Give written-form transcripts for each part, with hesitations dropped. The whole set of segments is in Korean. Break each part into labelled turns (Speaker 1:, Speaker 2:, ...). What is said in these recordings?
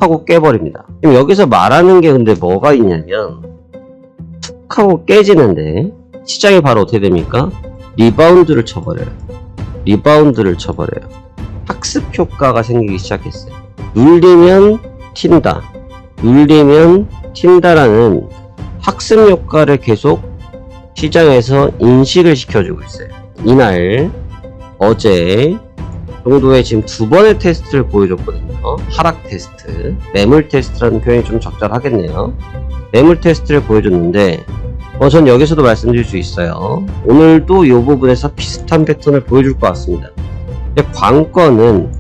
Speaker 1: 하고 깨버립니다. 지금 여기서 말하는 게 근데 뭐가 있냐면 툭 하고 깨지는데 시장이 바로 어떻게 됩니까? 리바운드를 쳐버려요. 리바운드를 쳐버려요. 학습 효과가 생기기 시작했어요. 눌리면 튄다. 눌리면 튄다라는 학습 효과를 계속 시장에서 인식을 시켜주고 있어요. 이날 어제 정도에 지금 두 번의 테스트를 보여줬거든요. 하락 테스트, 매물 테스트라는 표현이 좀 적절하겠네요. 매물 테스트를 보여줬는데 전 여기서도 말씀드릴 수 있어요. 오늘도 이 부분에서 비슷한 패턴을 보여줄 것 같습니다. 근데 관건은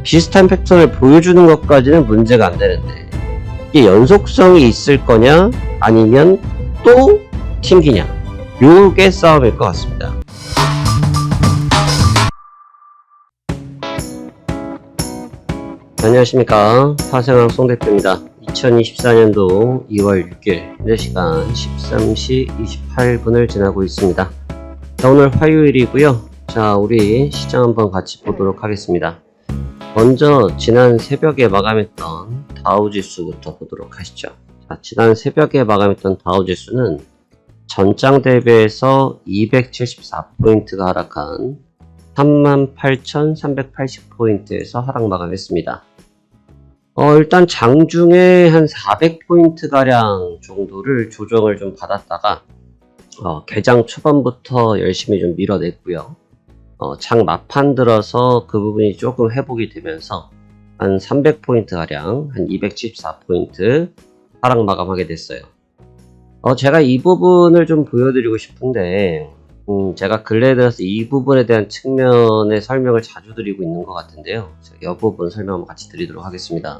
Speaker 1: 비슷한 패턴을 보여주는 것까지는 문제가 안 되는데 이게 연속성이 있을 거냐 아니면 또 튕기냐, 요게 싸움일 것 같습니다. 안녕하십니까, 파생왕 송대표입니다. 2024년도 2월 6일 현재 시간 13시 28분을 지나고 있습니다. 자, 오늘 화요일이고요. 자, 우리 시장 한번 같이 보도록 하겠습니다. 먼저 지난 새벽에 마감했던 다우지수부터 보도록 하시죠. 자, 지난 새벽에 마감했던 다우지수는 전장 대비해서 274포인트가 하락한 38,380포인트에서 하락 마감했습니다. 일단 장중에 한 400포인트가량 정도를 조정을 좀 받았다가 개장 초반부터 열심히 좀 밀어냈고요. 장 막판 들어서 그 부분이 조금 회복이 되면서 한 300포인트가량, 한 274포인트 하락 마감하게 됐어요. 제가 이 부분을 좀 보여드리고 싶은데 제가 근래에 들어서 이 부분에 대한 측면의 설명을 자주 드리고 있는 것 같은데요. 제가 이 부분 설명 한번 같이 드리도록 하겠습니다.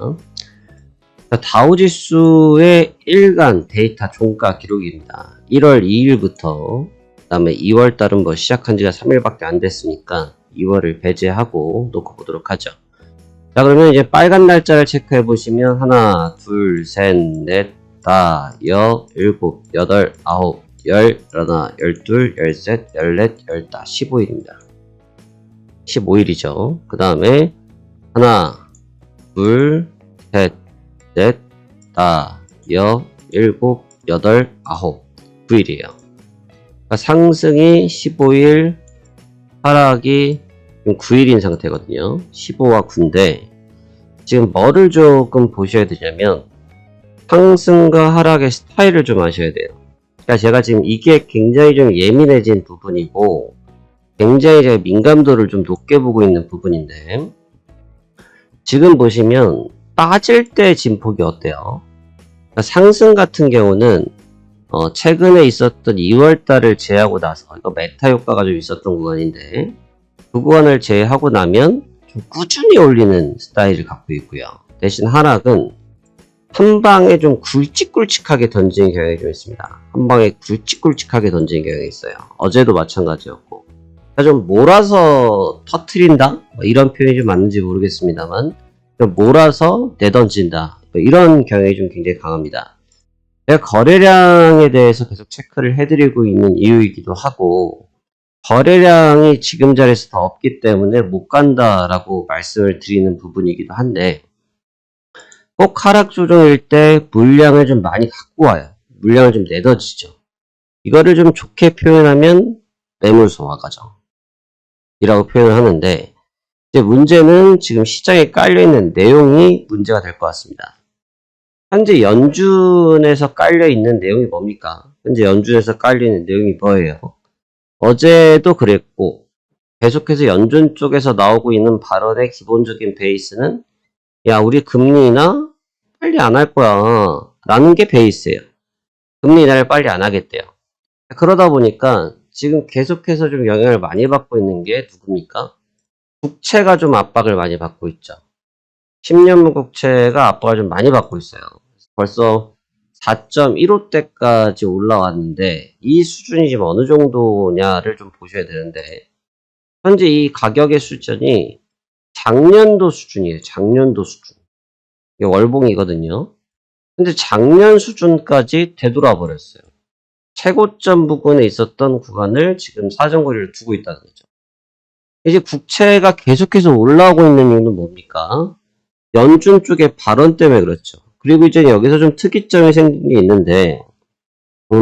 Speaker 1: 다우지수의 일간 데이터 종가 기록입니다. 1월 2일부터 그 다음에 2월달은 뭐 시작한 지가 3일밖에 안 됐으니까 2월을 배제하고 놓고 보도록 하죠. 자, 그러면 이제 빨간 날짜를 체크해 보시면 하나, 둘, 셋, 넷, 다, 여, 일곱, 여덟, 아홉, 열, 열하나, 열둘, 열셋, 열넷, 열다, 15일입니다. 15일이죠. 그 다음에 하나, 둘, 셋, 넷, 다, 여, 일곱, 여덟, 아홉, 9일이에요. 그러니까 상승이 15일, 하락이 9일인 상태거든요. 15와 9인데 지금 뭐를 조금 보셔야 되냐면 상승과 하락의 스타일을 좀 아셔야 돼요. 그러니까 제가 지금 이게 굉장히 좀 예민해진 부분이고 굉장히 제가 민감도를 좀 높게 보고 있는 부분인데 지금 보시면 빠질 때 진폭이 어때요? 그러니까 상승 같은 경우는 최근에 있었던 2월달을 제외하고 나서 이거 메타 효과가 좀 있었던 구간인데 그 구간을 제외하고 나면 좀 꾸준히 올리는 스타일을 갖고 있고요. 대신 하락은 한 방에 좀 굵직굵직하게 던지는 경향이 좀 있습니다. 한 방에 굵직굵직하게 던지는 경향이 있어요. 어제도 마찬가지였고. 좀 몰아서 터트린다? 이런 표현이 좀 맞는지 모르겠습니다만 좀 몰아서 내던진다. 이런 경향이 좀 굉장히 강합니다. 제가 거래량에 대해서 계속 체크를 해드리고 있는 이유이기도 하고 거래량이 지금 자리에서 더 없기 때문에 못 간다라고 말씀을 드리는 부분이기도 한데 꼭 하락 조정일 때 물량을 좀 많이 갖고 와요. 물량을 좀 내던지죠. 이거를 좀 좋게 표현하면 매물 소화 과정 이라고 표현을 하는데 이제 문제는 지금 시장에 깔려있는 내용이 문제가 될 것 같습니다. 현재 연준에서 깔려있는 내용이 뭡니까? 현재 연준에서 깔려있는 내용이 뭐예요? 어제도 그랬고 계속해서 연준 쪽에서 나오고 있는 발언의 기본적인 베이스는 야, 우리 금리 인하 빨리 안 할 거야 라는 게 베이스예요. 금리 인하를 빨리 안 하겠대요. 그러다 보니까 지금 계속해서 좀 영향을 많이 받고 있는 게 누굽니까? 국채가 좀 압박을 많이 받고 있죠. 10년물 국채가 압박을 좀 많이 받고 있어요. 벌써 4.15대까지 올라왔는데 이 수준이 지금 어느 정도냐를 좀 보셔야 되는데 현재 이 가격의 수준이 작년도 수준이에요. 작년도 수준. 이게 월봉이거든요. 근데 작년 수준까지 되돌아 버렸어요. 최고점 부근에 있었던 구간을 지금 사정거리를 두고 있다는 거죠. 이제 국채가 계속해서 올라오고 있는 이유는 뭡니까? 연준 쪽의 발언 때문에 그렇죠. 그리고 이제 여기서 좀 특이점이 생긴 게 있는데,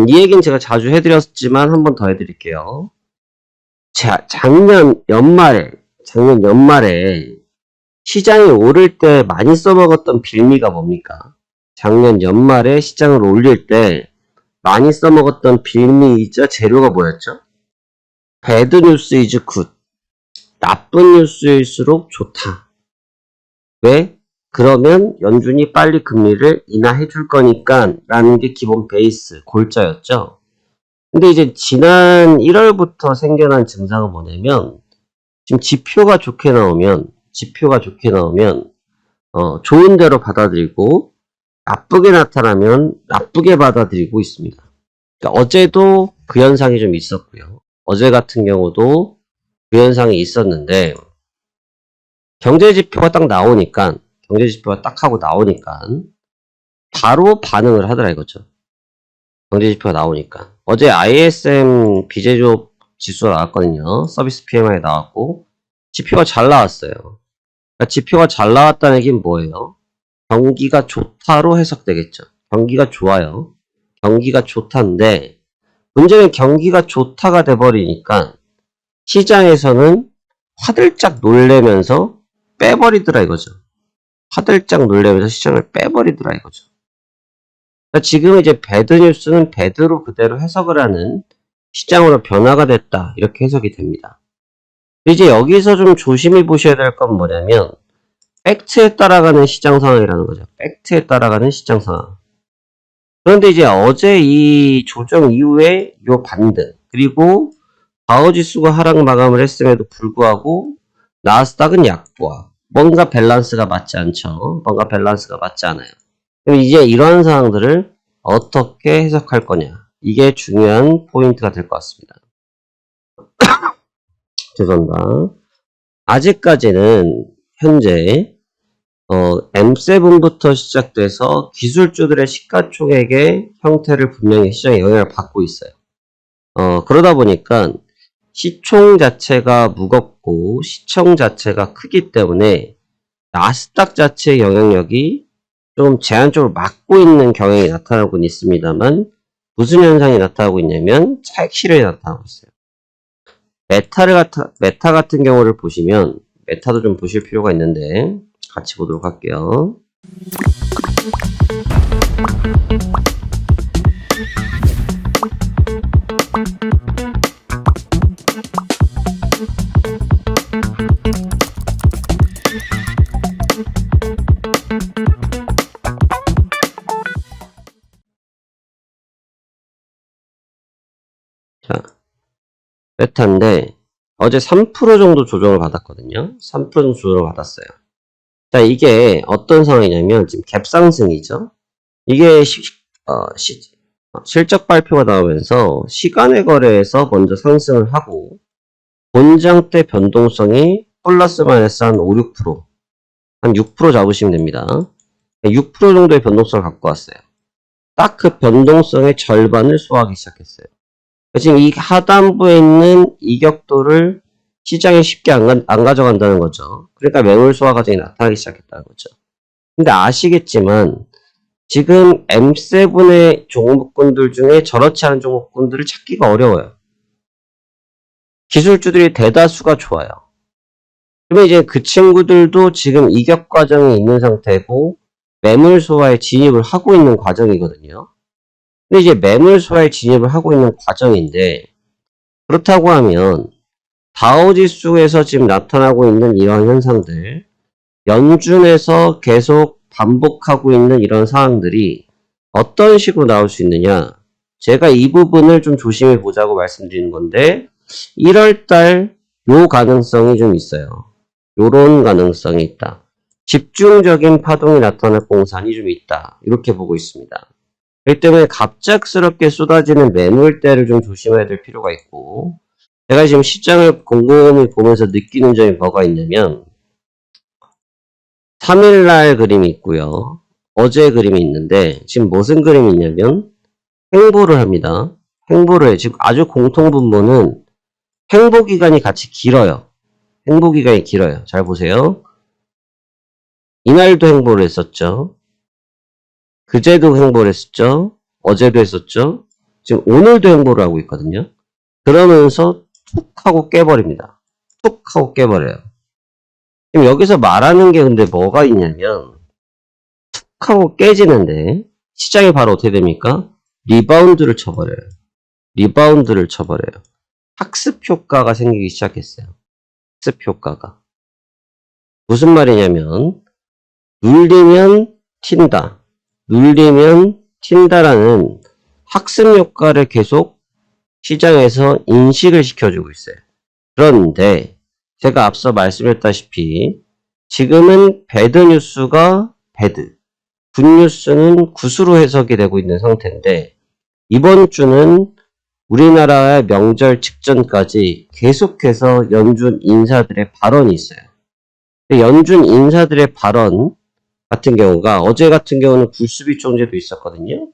Speaker 1: 이 얘기는 제가 자주 해드렸지만 한 번 더 해드릴게요. 작년 연말에 시장이 오를 때 많이 써먹었던 빌미가 뭡니까? 작년 연말에 시장을 올릴 때 많이 써먹었던 빌미이자 재료가 뭐였죠? Bad news is good. 나쁜 뉴스일수록 좋다. 왜? 그러면 연준이 빨리 금리를 인하해 줄 거니까 라는 게 기본 베이스, 골자였죠. 근데 이제 지난 1월부터 생겨난 증상은 뭐냐면, 지금 지표가 좋게 나오면 좋은 대로 받아들이고 나쁘게 나타나면 나쁘게 받아들이고 있습니다. 그러니까 어제도 그 현상이 좀 있었고요. 어제 같은 경우도 그 현상이 있었는데, 경제지표가 딱 하고 나오니까 바로 반응을 하더라 이거죠. 경제지표가 나오니까. 어제 ISM 비제조업 지수가 나왔거든요. 서비스 PMI 나왔고 지표가 잘 나왔어요. 그러니까 지표가 잘 나왔다는 얘기는 뭐예요? 경기가 좋다로 해석되겠죠. 경기가 좋아요. 경기가 좋다인데 문제는 경기가 좋다가 돼버리니까 시장에서는 화들짝 놀래면서 빼버리더라 이거죠. 화들짝 놀래면서 시장을 빼버리더라 이거죠. 그러니까 지금 이제 배드 뉴스는 배드로 그대로 해석을 하는 시장으로 변화가 됐다 이렇게 해석이 됩니다. 이제 여기서 좀 조심히 보셔야 될 건 뭐냐면 팩트에 따라가는 시장 상황이라는 거죠. 팩트에 따라가는 시장 상황. 그런데 이제 어제 이 조정 이후에 요 반등 그리고 다우지수가 하락 마감을 했음에도 불구하고 나스닥은 약보합. 뭔가 밸런스가 맞지 않죠. 뭔가 밸런스가 맞지 않아요. 그럼 이제 이러한 상황들을 어떻게 해석할 거냐. 이게 중요한 포인트가 될 것 같습니다. 죄송합니다. 아직까지는 현재 M7부터 시작돼서 기술주들의 시가총액의 형태를 분명히 시장에 영향을 받고 있어요. 그러다 보니까 시총 자체가 무겁고 시총 자체가 크기 때문에 나스닥 자체의 영향력이 좀 제한적으로 막고 있는 경향이 나타나고 있습니다만 무슨 현상이 나타나고 있냐면 차익 실현이 나타나고 있어요. 메타 같은 경우를 보시면 메타도 좀 보실 필요가 있는데 같이 보도록 할게요. 자, 메타인데 어제 3% 정도 조정을 받았거든요. 3% 정도 조정을 받았어요. 자, 이게 어떤 상황이냐면 지금 갭 상승이죠. 이게 실적 발표가 나오면서 시간의 거래에서 먼저 상승을 하고 본장 때 변동성이 플러스 마이너스 한 5, 6%, 한 6% 잡으시면 됩니다. 6% 정도의 변동성을 갖고 왔어요. 딱 그 변동성의 절반을 소화하기 시작했어요. 지금 이 하단부에 있는 이격도를 시장에 쉽게 안 가져간다는 거죠. 그러니까 매물 소화 과정이 나타나기 시작했다는 거죠. 근데 아시겠지만 지금 M7의 종목군들 중에 저렇지 않은 종목군들을 찾기가 어려워요. 기술주들이 대다수가 좋아요. 그러면 이제 그 친구들도 지금 이격 과정에 있는 상태고 매물 소화에 진입을 하고 있는 과정이거든요. 근데 이제 매물 소화에 진입을 하고 있는 과정인데 그렇다고 하면 다우지수에서 지금 나타나고 있는 이러한 현상들, 연준에서 계속 반복하고 있는 이런 상황들이 어떤 식으로 나올 수 있느냐? 제가 이 부분을 좀 조심해 보자고 말씀드리는 건데 1월달 요 가능성이 좀 있어요. 요런 가능성이 있다. 집중적인 파동이 나타날 공산이 좀 있다. 이렇게 보고 있습니다. 그렇기 때문에 갑작스럽게 쏟아지는 매물대를 좀 조심해야 될 필요가 있고 제가 지금 시장을 곰곰이 보면서 느끼는 점이 뭐가 있냐면 3일날 그림이 있고요. 어제 그림이 있는데 지금 무슨 그림이 있냐면 횡보를 합니다. 횡보를 해요. 지금 아주 공통분모는 횡보기간이 같이 길어요. 횡보기간이 길어요. 잘 보세요. 이날도 행보를 했었죠. 그제도 행보를 했었죠. 어제도 했었죠. 지금 오늘도 행보를 하고 있거든요. 그러면서 툭 하고 깨버립니다. 툭 하고 깨버려요. 지금 여기서 말하는 게 근데 뭐가 있냐면 툭 하고 깨지는데 시장이 바로 어떻게 됩니까? 리바운드를 쳐버려요. 리바운드를 쳐버려요. 학습 효과가 생기기 시작했어요. 학습 효과가. 무슨 말이냐면 눌리면 튄다. 눌리면 튄다라는 학습 효과를 계속 시장에서 인식을 시켜주고 있어요. 그런데 제가 앞서 말씀했다시피 지금은 배드 뉴스가 배드, 굿 뉴스는 굿으로 해석이 되고 있는 상태인데 이번 주는 우리나라의 명절 직전까지 계속해서 연준 인사들의 발언이 있어요. 연준 인사들의 발언 같은 경우가 어제 같은 경우는 굴수비 총재도 있었거든요.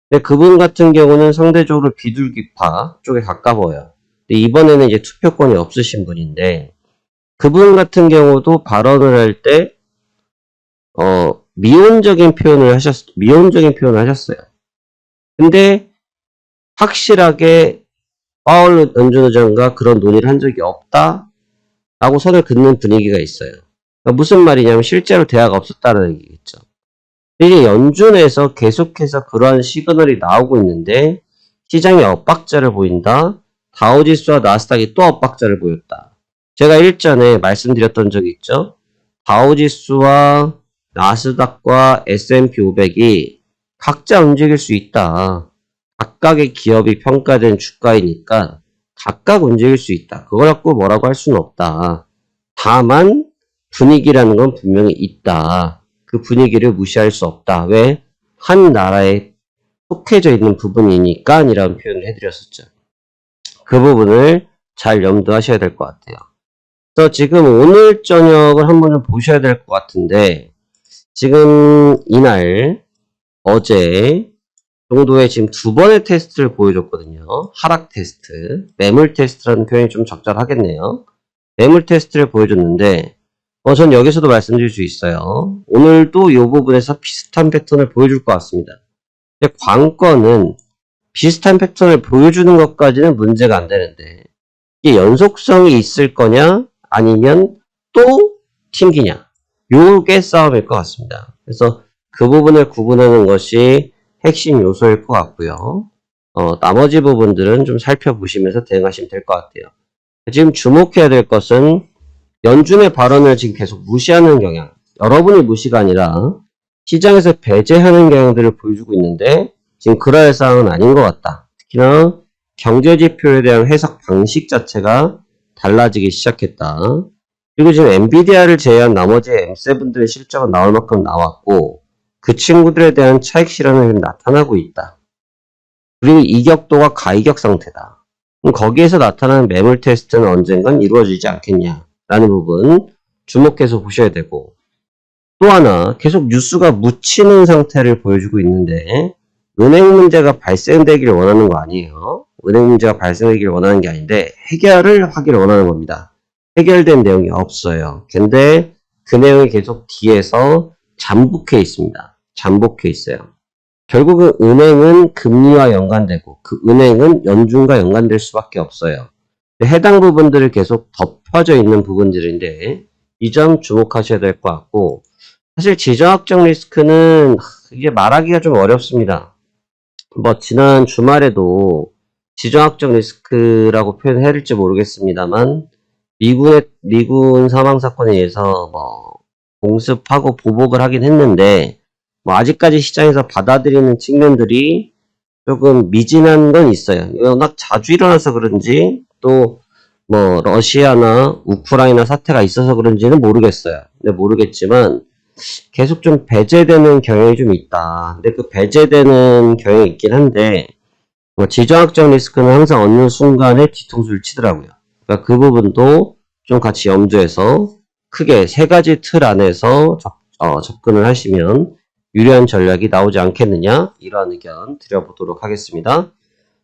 Speaker 1: 근데 그분 같은 경우는 상대적으로 비둘기파 쪽에 가까워요. 근데 이번에는 이제 투표권이 없으신 분인데 그분 같은 경우도 발언을 할 때 미온적인 표현을 하셨어요. 근데 확실하게 파월 연준 의장과 그런 논의를 한 적이 없다라고 선을 긋는 분위기가 있어요. 그러니까 무슨 말이냐면 실제로 대화가 없었다는 얘기겠죠. 이게 연준에서 계속해서 그러한 시그널이 나오고 있는데 시장이 엇박자를 보인다. 다우지수와 나스닥이 또 엇박자를 보였다. 제가 일전에 말씀드렸던 적이 있죠. 다우지수와 나스닥과 S&P 500이 각자 움직일 수 있다. 각각의 기업이 평가된 주가이니까 각각 움직일 수 있다. 그걸 갖고 뭐라고 할 수는 없다. 다만 분위기라는 건 분명히 있다. 그 분위기를 무시할 수 없다. 왜? 한 나라에 속해져 있는 부분이니까 이라는 표현을 해드렸었죠. 그 부분을 잘 염두하셔야 될 것 같아요. 그래서 지금 오늘 저녁을 한번 좀 보셔야 될 것 같은데 지금 이날 어제 정도의 지금 두 번의 테스트를 보여줬거든요. 하락 테스트, 매물 테스트라는 표현이 좀 적절하겠네요. 매물 테스트를 보여줬는데 전 여기서도 말씀드릴 수 있어요. 오늘도 이 부분에서 비슷한 패턴을 보여줄 것 같습니다. 근데 관건은 비슷한 패턴을 보여주는 것까지는 문제가 안 되는데 이게 연속성이 있을 거냐 아니면 또 튕기냐 요게 싸움일 것 같습니다. 그래서 그 부분을 구분하는 것이 핵심 요소일 것 같고요. 나머지 부분들은 좀 살펴보시면서 대응하시면 될 것 같아요. 지금 주목해야 될 것은 연준의 발언을 지금 계속 무시하는 경향, 여러분이 무시가 아니라 시장에서 배제하는 경향들을 보여주고 있는데 지금 그럴 사항은 아닌 것 같다. 특히나 경제지표에 대한 해석 방식 자체가 달라지기 시작했다. 그리고 지금 엔비디아를 제외한 나머지 M7들의 실적은 나올 만큼 나왔고 그 친구들에 대한 차익 실현이 나타나고 있다. 그리고 이격도가 가이격 상태다. 그럼 거기에서 나타나는 매물 테스트는 언젠간 이루어지지 않겠냐 라는 부분 주목해서 보셔야 되고 또 하나 계속 뉴스가 묻히는 상태를 보여주고 있는데 은행 문제가 발생되기를 원하는 거 아니에요. 은행 문제가 발생되기를 원하는 게 아닌데 해결을 하기를 원하는 겁니다. 해결된 내용이 없어요. 근데 그 내용이 계속 뒤에서 잠복해 있습니다. 잠복해 있어요. 결국은 은행은 금리와 연관되고 그 은행은 연준과 연관될 수밖에 없어요. 해당 부분들을 계속 덮어져 있는 부분들인데 이 점 주목하셔야 될 것 같고 사실 지정학적 리스크는 이게 말하기가 좀 어렵습니다. 지난 주말에도 지정학적 리스크라고 표현해야 될지 모르겠습니다만 미군 사망 사건에 의해서 공습하고 보복을 하긴 했는데 아직까지 시장에서 받아들이는 측면들이 조금 미진한 건 있어요. 워낙 자주 일어나서 그런지 또 러시아나 우크라이나 사태가 있어서 그런지는 모르겠어요. 근데 모르겠지만 계속 좀 배제되는 경향이 좀 있다. 근데 그 배제되는 경향이 있긴 한데 지정학적 리스크는 항상 어느 순간에 뒤통수를 치더라고요. 그러니까 그 부분도 좀 같이 염두해서 크게 세 가지 틀 안에서 접근을 하시면 유리한 전략이 나오지 않겠느냐 이러한 의견 드려보도록 하겠습니다.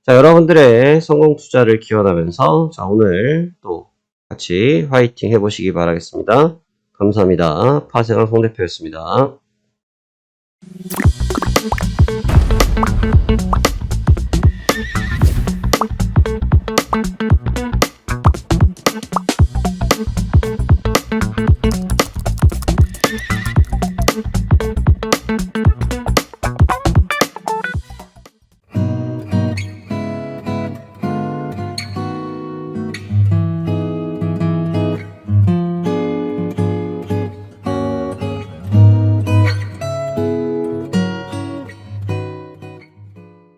Speaker 1: 자, 여러분들의 성공 투자를 기원하면서 오늘 또 같이 화이팅 해보시기 바라겠습니다. 감사합니다. 파생왕 송 대표였습니다.